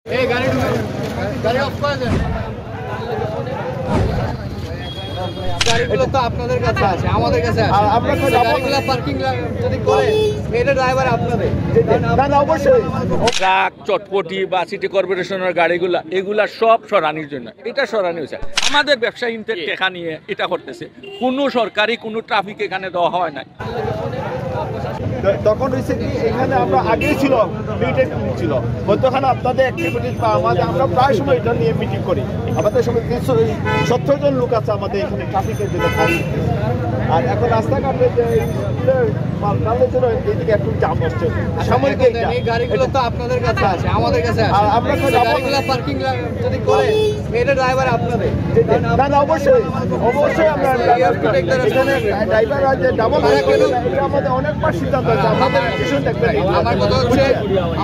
এই গাড়ি গাড়ি অফ করে দেন। গাড়িগুলো তো আপনাদের কাছে আছে, আমাদের কাছে আছে। আপনারা গাড়িগুলো পার্কিং যদি করে এটা ড্রাইভার আপনাদের। না অবশ্যই ট্রাক চটপটি বা সিটি কর্পোরেশনের গাড়িগুলা এগুলা সব সরানির জন্য এটা সরানি হয়েছে। আমাদের ব্যবসায়ীদের টেকা নিয়ে এটা করতেছে, কোনো সরকারি কোনো ট্রাফিক এখানে দেওয়া হয় নাই। তখন হয়েছে কি এখানে আমরা আগেই ছিল মিটিং ছিল, তখন আপনাদের অ্যাক্টিভিটিস বা আমাদের আমরা প্রায় সময় এটা নিয়ে মিটিং করি। আমাদের সময় 70 জন লোক আছে আমাদের এখানে ট্রাফিকের জন্য। আর এখন রাস্তাঘাটে যে মালের জন্য এইদিকে একটু জাম হচ্ছে। সাময়িক এই গাড়িগুলো তো আপনাদের কাছে আছে, আমাদের কাছে আছে। আপনারা গাড়িগুলো পার্কিং যদি করে এটা ড্রাইভার আপনাদের। না অবশ্যই অবশ্যই আমরা ড্রাইভার আছে ডাবল এটা আমাদের অনেকবার সিদ্ধান্ত আছে। আমাদের ডিসিশন দেখবেন। আমার কথা হচ্ছে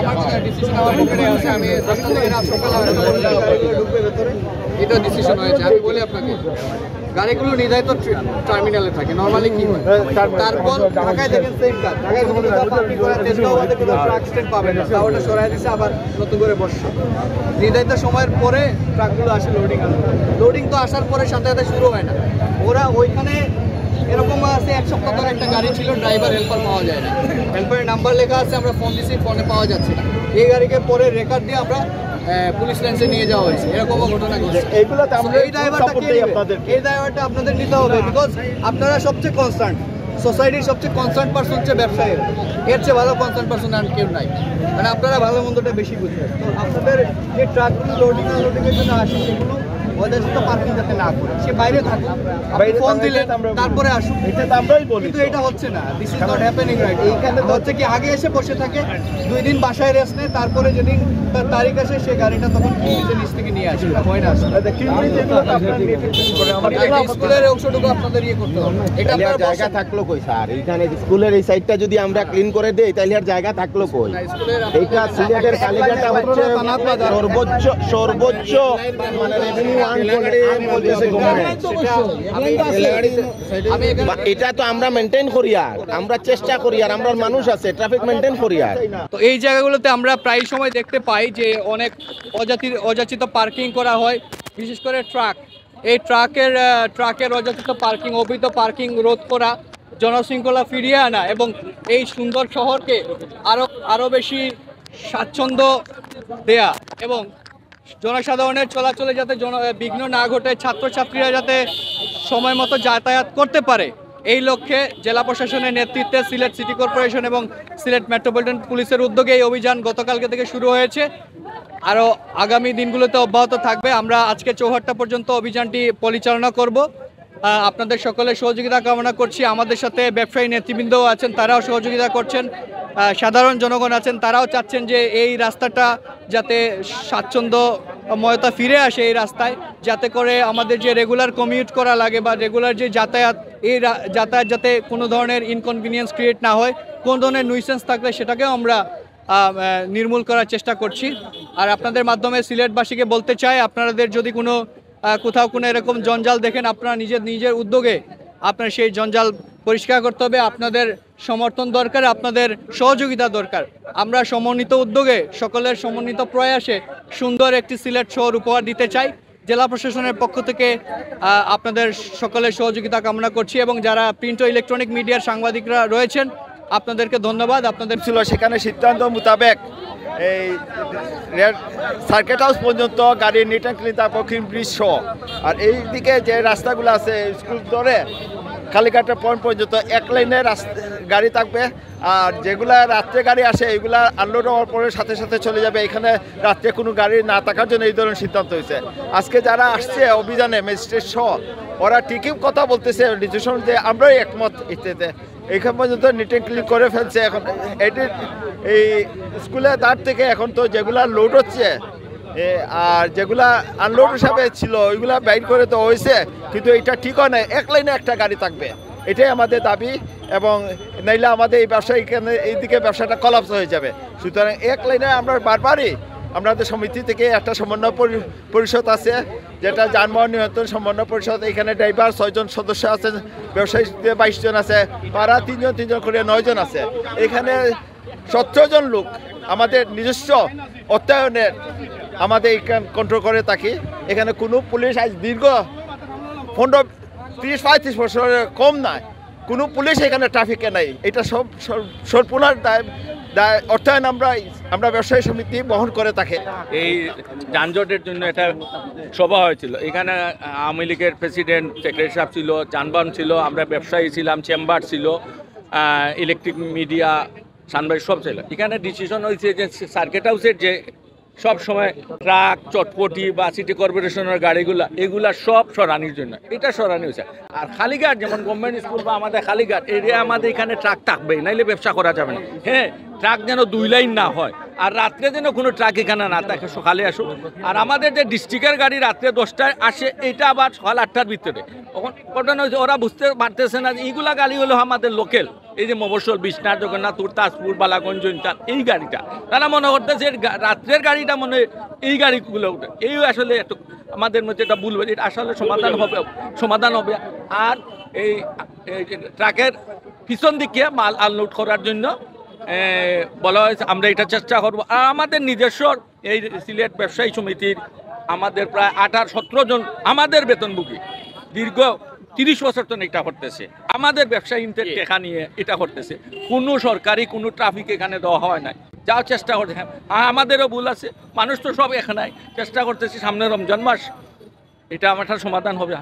আমার কথা ডিসিশন আমার পকেটে আছে। আমি 10টা থেকে রাত সকাল 8টা পর্যন্ত ঢুকবে ভেতরে, এটা ডিসিশন হয়েছে। আমি বলি আপনাকে গাড়িগুলো নির্ধারিত টার্মিনালে থাকে নরমালি কি হয়। তারপর ঢাকায় দেখেন সেম কাজ, ঢাকায় কোনো পার্কিং করে তেজগাঁওতে কোনো ট্রাক স্ট্যান্ড পাবেন না, ওটা সরাই দিচ্ছে আবার নতুন করে বসছে। নির্ধারিত সময়ের পরে ট্রাকগুলো আসে লোডিং আসে। লোডিং তো আসার পরে সাথে সাথে শুরু হয় না। ওরা ওইখানে এরকম আছে 1 সপ্তাহ ধরে একটা গাড়ি ছিল, ড্রাইভার হেল্পার পাওয়া যায় না, হেল্পারের নাম্বার লেখা আছে, আমরা ফোন দিচ্ছি, ফোনে পাওয়া যাচ্ছে না। এই গাড়িকে পরে রেকর্ড দিয়ে আমরা পুলিশ লাইন্সে নিয়ে যাওয়া হয়েছে। এরকমও ঘটনা ঘটছে। এই ড্রাইভারটা আপনাদের নিতে হবে, বিকজ আপনারা সবচেয়ে কনসার্ন, সোসাইটির সবচেয়ে কনসার্ন পার্সন হচ্ছে ব্যবসায়ী। এর চেয়ে ভালো কনসার্ন পার্সন আর কেউ নাই, মানে আপনারা ভালো মন্দটা বেশি বুঝবেন। তো আপনাদের যে ট্রাকগুলো লোডিং আনলোডিংয়ের জন্য আসে সেগুলো ওদের সাথে পার্কিং যাতে না করে, সে বাইরে থাকুক, ফোন দিলেন তারপরে আসুক। এটা তো আমরাই বলি, কিন্তু এটা হচ্ছে না। This is not happening right. এইখানে হচ্ছে কি আগে এসে বসে থাকে, 2 দিন বাসায় রেস্ট নেয়, তারপরে যেদিন তার তারিখ আসে সে গাড়িটা তখন নিজের নিচ থেকে নিয়ে আসে। হয় না আসলে স্কুলের অংশটুকু আপনাদের ইয়ে করতে হবে। এটা জায়গা থাকলো কই স্যার? এইখানে স্কুলের এই সাইডটা যদি আমরা ক্লিন করে দেই তাহলে আর জায়গা থাকলো কই? এইটা সিলেটের কালীঘাটা হচ্ছে সর্বোচ্চ মানে রেভিনিউ এটা তো আমরা মেনটেন করি, আর আমরা চেষ্টা করি, আর আমরা মানুষ আছে ট্রাফিক মেনটেন করি। আর তো এই জায়গাগুলোতে আমরা প্রায় সময় দেখতে পাই যে অনেক অযাচিত পার্কিং করা হয়, বিশেষ করে ট্রাক। এই ট্রাকের অযাচিত পার্কিং, অবৈধ পার্কিং রোধ করা, জনশৃঙ্খলা ফিরিয়ে আনা এবং এই সুন্দর শহরকে আরো বেশি স্বাচ্ছন্দ্য দেয়া এবং জনসাধারণের চলাচলে যাতে বিঘ্ন না ঘটে, ছাত্রছাত্রীরা যাতে সময় মতো যাতায়াত করতে পারে, এই লক্ষ্যে জেলা প্রশাসনের নেতৃত্বে সিলেট সিটি কর্পোরেশন এবং সিলেট মেট্রোপলিটন পুলিশের উদ্যোগে এই অভিযান গতকালকে থেকে শুরু হয়েছে, আরও আগামী দিনগুলোতে অব্যাহত থাকবে। আমরা আজকে চৌহাট্টা পর্যন্ত অভিযানটি পরিচালনা করব। আপনাদের সকলের সহযোগিতা কামনা করছি। আমাদের সাথে ব্যবসায়ী নেতৃবৃন্দও আছেন, তারাও সহযোগিতা করছেন। সাধারণ জনগণ আছেন, তারাও চাচ্ছেন যে এই রাস্তাটা যাতে স্বাচ্ছন্দ্যময়তা ফিরে আসে এই রাস্তায়, যাতে করে আমাদের যে রেগুলার কমিউট করা লাগে বা রেগুলার যে যাতায়াত, এই যাতায়াত যাতে কোনো ধরনের ইনকনভিনিয়েন্স ক্রিয়েট না হয়, কোনো ধরনের নুইসেন্স থাকলে সেটাকেও আমরা নির্মূল করার চেষ্টা করছি। আর আপনাদের মাধ্যমে সিলেটবাসীকে বলতে চাই, আপনাদের যদি কোথাও কোনো এরকম জঞ্জাল দেখেন, আপনারা নিজের উদ্যোগে আপনার সেই জঞ্জাল পরিষ্কার করতে হবে। আপনাদের সমর্থন দরকার, আপনাদের সহযোগিতা দরকার। আমরা সমন্বিত উদ্যোগে, সকলের সমন্বিত প্রয়াসে সুন্দর একটি সিলেট শহর উপহার দিতে চাই। জেলা প্রশাসনের পক্ষ থেকে আপনাদের সকলের সহযোগিতা কামনা করছি এবং যারা প্রিন্ট ও ইলেকট্রনিক মিডিয়ার সাংবাদিকরা রয়েছেন আপনাদেরকে ধন্যবাদ। আপনাদের ছিল সেখানে সিদ্ধান্ত মোতাবেক এই সার্কিট হাউস পর্যন্ত গাড়ি নিট অ্যান্ড ক্লিন, তারপর ব্রিজ সহ। আর এই দিকে যে রাস্তাগুলো আছে স্কুল ধরে কালীঘাটের পয়েন্ট পর্যন্ত 1 লাইনে গাড়ি থাকবে। আর যেগুলা রাত্রে গাড়ি আসে এইগুলা আনলোড হওয়ার পরে সাথে সাথে চলে যাবে। এখানে রাত্রে কোনো গাড়ি না থাকার জন্য এই ধরনের সিদ্ধান্ত হয়েছে। আজকে যারা আসছে অভিযানে ম্যাজিস্ট্রেট সহ, ওরা ঠিকই কথা বলতেছে, ডিসিশন যে আমরাই একমত। এতে এইখান পর্যন্ত নিট অ্যান্ড ক্লিন করে ফেলছে। এখন এটি এই স্কুলের দাঁড় থেকে এখন তো যেগুলা লোড হচ্ছে আর যেগুলা আনলোড হিসাবে ছিল ওইগুলা বাইর করে তো হয়েছে, কিন্তু এটা ঠিক হয় না। 1 লাইনে একটা গাড়ি থাকবে, এটাই আমাদের দাবি। এবং নাইলে আমাদের এই ব্যবসা এইদিকে ব্যবসাটা কলাপস হয়ে যাবে। সুতরাং 1 লাইনে আমরা বারবারই আমাদের সমিতি থেকে একটা সমন্বয় পরিষদ আছে, যেটা যানবাহন নিয়ন্ত্রণ সমন্বয় পরিষদ। এখানে ড্রাইভার 6 জন সদস্য আছেন, ব্যবসায়ী 22 জন আছে, পাড়া 3 জন করে 9 জন আছে। এখানে 17 জন লোক আমাদের নিজস্ব অর্থায়নের আমাদের এখানে কন্ট্রোল করে থাকি। এখানে কোনো পুলিশ আজ দীর্ঘ 30-35 বছরের কম নাই, কোনো পুলিশ এখানে ট্রাফিকে নাই। এটা সব সম্পূর্ণ দায় অর্থায়ন আমরা ব্যবসায়ী সমিতি বহন করে থাকি। এই যানজটের জন্য একটা সভা হয়েছিল, এখানে আওয়ামী লীগের প্রেসিডেন্ট, সেক্রেটারি সাহেব ছিল, যানবাহন ছিল, আমরা ব্যবসায়ী ছিলাম, চেম্বার ছিল, ইলেকট্রিক মিডিয়া, সাংবাদিক সব ছিল। এখানে ডিসিশন হয়েছে যে সার্কিট হাউসের যে সব সময় ট্রাক, চটপটি বা সিটি কর্পোরেশনের গাড়িগুলা এগুলা সব সরানির জন্য এটা সরানি হয়েছে। আর খালিঘাট যেমন গভর্নমেন্ট স্কুল বা আমাদের খালিঘাট এরিয়া, আমাদের এখানে ট্রাক থাকবেই, নাইলে ব্যবসা করা যাবে না। হ্যাঁ, ট্রাক যেন 2 লাইন না হয়, আর রাত্রে যেন কোনো ট্রাক এখানে না থাকে, সকালে আসুক। আর আমাদের যে ডিস্ট্রিক্টের গাড়ি রাত্রে 10টায় আসে, এটা আবার সকাল 8টার ভিতরে। তখন ঘটনা হয়েছে ওরা বুঝতে পারতেছে না যে এইগুলা গাড়ি হলো আমাদের লোকেল, এই যে মফস্বল, বিশ্বনাথ, জগন্নাথপুর, তাজপুর, বালাগঞ্জ, জৈন্তান, এই গাড়িটা তারা মনে করতেছে রাত্রের গাড়িটা মনে এই গাড়িগুলো উঠে। এই আসলে একটু আমাদের মধ্যে এটা ভুল, এটা আসলে সমাধান হবে। আর এই ট্রাকের পিছন দিকে মাল আনলোড করার জন্য বলা হয়েছে, আমরা এটা চেষ্টা করব। আর আমাদের নিজস্ব এই সিলেট ব্যবসায়ী সমিতির আমাদের প্রায় 18-17 জন আমাদের বেতনভোগী, দীর্ঘ 30 বছর তো এটা করতেছে, আমাদের ব্যবসায়ীদের টেকা নিয়ে এটা করতেছে। কোনো সরকারি কোনো ট্রাফিক এখানে দেওয়া হয় নাই, যাও চেষ্টা করছে। হ্যাঁ, আমাদেরও ভুল আছে, মানুষ তো সব এখানে চেষ্টা করতেছি, সামনে রমজান মাস, এটা আমার সমাধান হবে।